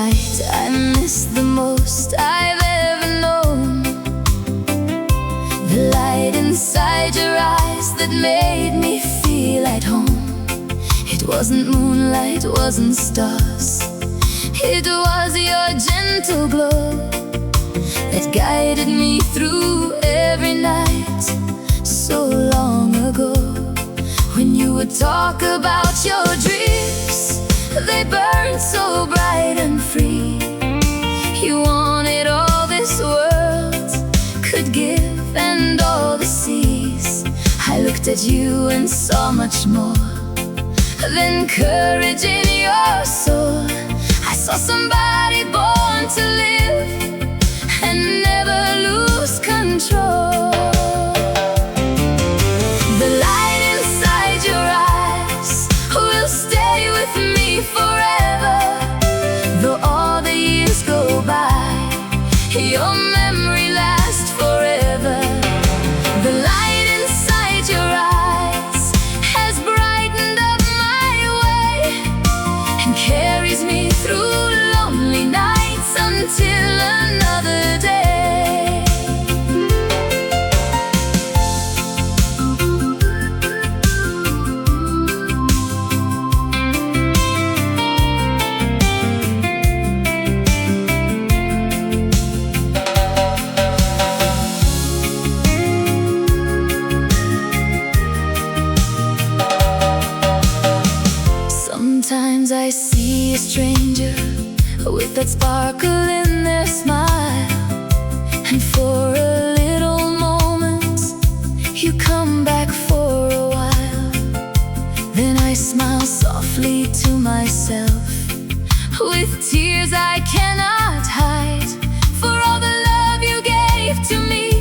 night I miss the most I've ever known. The light inside your eyes that made me feel at home. It wasn't moonlight, wasn't stars, it was your gentle glow that guided me through every night so long ago. When you would talk about your dreams, they burned so bright and free. You wanted all this world could give and all the seas. I looked at you and saw much more than courage in your soul. I saw somebody born to live and never lose control. The light inside your eyes will stay with me forever. Though all the years go by, your memory lasts forever. The light inside your eyes has brightened up my way and carries me through lonely nights until another day. Sometimes I see a stranger with that sparkle in their smile, and for a little moment you come back for a while. Then I smile softly to myself with tears I cannot hide, for all the love you gave to me